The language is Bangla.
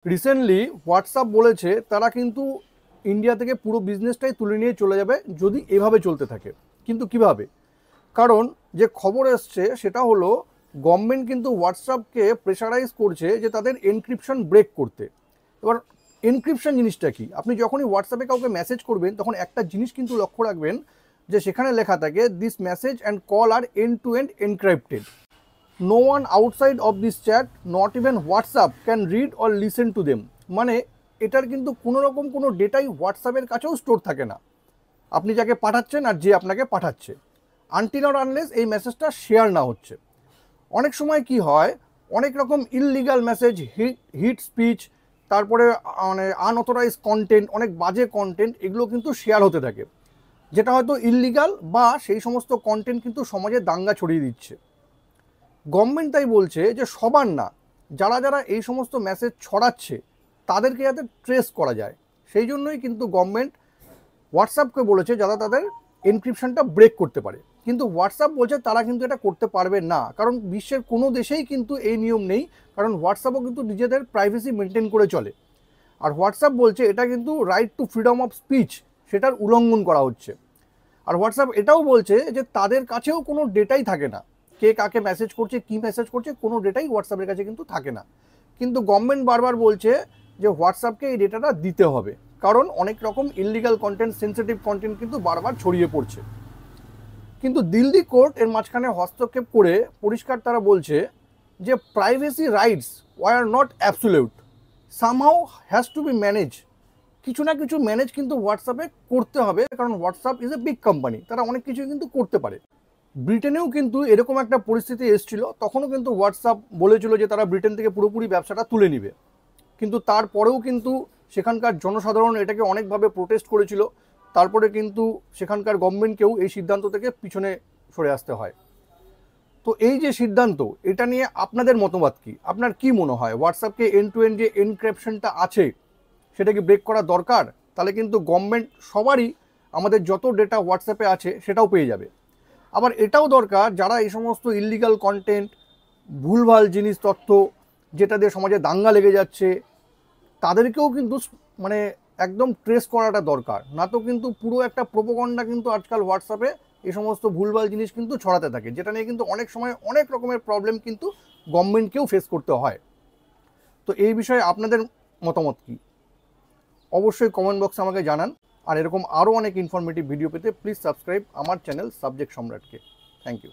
রিসেন্টলি হোয়াটসঅ্যাপ বলেছে তারা কিন্তু ইন্ডিয়া থেকে পুরো বিজনেসটাই তুলে নিয়ে চলে যাবে যদি এভাবে চলতে থাকে। কিন্তু কিভাবে? কারণ যে খবর এসছে সেটা হলো গভর্নমেন্ট কিন্তু হোয়াটসঅ্যাপকে প্রেশারাইজ করছে যে তাদের এনক্রিপশন ব্রেক করতে। এবার এনক্রিপশন জিনিসটা কি? আপনি যখনই হোয়াটসঅ্যাপে কাউকে মেসেজ করবেন তখন একটা জিনিস কিন্তু লক্ষ্য রাখবেন যে সেখানে লেখা থাকে this message and call are end to end encrypted. No one outside of this chat, not even WhatsApp can read or listen to them. মানে এটার কিন্তু কোনো রকম কোনো ডেটাই হোয়াটসঅ্যাপের কাছেও স্টোর থাকে না, আপনি যাকে পাঠাচ্ছেন আর যে আপনাকে পাঠাচ্ছে, আনটিল অর আনলেস এই মেসেজটা শেয়ার না হচ্ছে। অনেক সময় কি হয়, অনেক রকম ইললিগাল মেসেজ, হিট স্পিচ, তারপরে মানে আনঅথরাইজ কন্টেন্ট, অনেক বাজে কন্টেন্ট, এগুলো কিন্তু শেয়ার হতে থাকে, যেটা হয়তো ইললিগাল বা সেই সমস্ত কন্টেন্ট কিন্তু সমাজে দাঙ্গা ছড়িয়ে দিচ্ছে। গভর্নমেন্ট তাই বলছে যে সবার না, যারা যারা এই সমস্ত মেসেজ ছড়াচ্ছে তাদেরকে যাতে ট্রেস করা যায়, সেই জন্যই কিন্তু গভর্নমেন্ট হোয়াটসঅ্যাপকে বলেছে যারা তাদের এনক্রিপশনটা ব্রেক করতে পারে। কিন্তু হোয়াটসঅ্যাপ বলছে তারা কিন্তু এটা করতে পারবে না, কারণ বিশ্বের কোনো দেশেই কিন্তু এই নিয়ম নেই, কারণ হোয়াটসঅ্যাপও কিন্তু নিজেদের প্রাইভেসি মেনটেন করে চলে। আর হোয়াটসঅ্যাপ বলছে এটা কিন্তু right two freedom of speech, সেটার উল্লঙ্ঘন করা হচ্ছে। আর হোয়াটসঅ্যাপ এটাও বলছে যে তাদের কাছেও কোনো ডেটাই থাকে না, কে কাকে মেসেজ করছে, কি মেসেজ করছে, কোনো ডেটাই হোয়াটসঅ্যাপের কাছে কিন্তু থাকে না। কিন্তু গভর্নমেন্ট বারবার বলছে যে হোয়াটসঅ্যাপকে এই ডেটাটা দিতে হবে, কারণ অনেক রকম ইললিগাল কন্টেন্ট, সেন্সিটিভ কন্টেন্ট কিন্তু বারবার ছড়িয়ে পড়ছে। কিন্তু দিল্লি কোর্ট এর মাঝখানে হস্তক্ষেপ করে পরিষ্কার তারা বলছে যে privacy rights were not absolute, somehow has to be manage. কিছু না কিছু ম্যানেজ কিন্তু হোয়াটসঅ্যাপে করতে হবে, কারণ WhatsApp is a big company, তারা অনেক কিছুই কিন্তু করতে পারে। ব্রিটেনেও কিন্তু এরকম একটা পরিস্থিতি এসেছিল, তখনও কিন্তু হোয়াটসঅ্যাপ বলেছিল যে তারা ব্রিটেন থেকে পুরোপুরি ব্যবসাটা তুলে নিবে, কিন্তু তারপরেও কিন্তু সেখানকার জনসাধারণ এটাকে অনেকভাবে প্রোটেস্ট করেছিল। তারপরে কিন্তু সেখানকার গভর্নমেন্টকেও এই সিদ্ধান্ত থেকে পিছনে সরে আসতে হয়। তো এই যে সিদ্ধান্ত, এটা নিয়ে আপনাদের মতামত কি? আপনার কি মনে হয় হোয়াটসঅ্যাপকে এন্ড টু এন্ড যে এনক্রিপশনটা আছে সেটাকে ব্রেক করা দরকার? তাহলে কিন্তু গভর্নমেন্ট সবারই আমাদের যত ডেটা হোয়াটসঅ্যাপে আছে সেটাও পেয়ে যাবে। আবার এটাও দরকার যারা এই সমস্ত ইললিগাল কন্টেন্ট, ভুলভাল জিনিস, তথ্য যেটা দিয়ে সমাজে দাঙ্গা লেগে যাচ্ছে, তাদেরকেও কিন্তু মানে একদম ট্রেস করাটা দরকার, না তো কিন্তু পুরো একটা প্রোপাগান্ডা কিন্তু আজকাল হোয়াটসঅ্যাপে এই সমস্ত ভুলভাল জিনিস কিন্তু ছড়াতে থাকে, যেটা নিয়ে কিন্তু অনেক সময় অনেক রকমের প্রবলেম কিন্তু গভর্নমেন্টকেও ফেস করতে হয়। তো এই বিষয়ে আপনাদের মতামত কি? অবশ্যই কমেন্ট বক্সে আমাকে জানান। আর এরকম আরও অনেক ইনফরমেটিভ ভিডিও পেতে প্লিজ সাবস্ক্রাইব আমার চ্যানেল সাবজেক্ট সম্রাটকে। Thank you.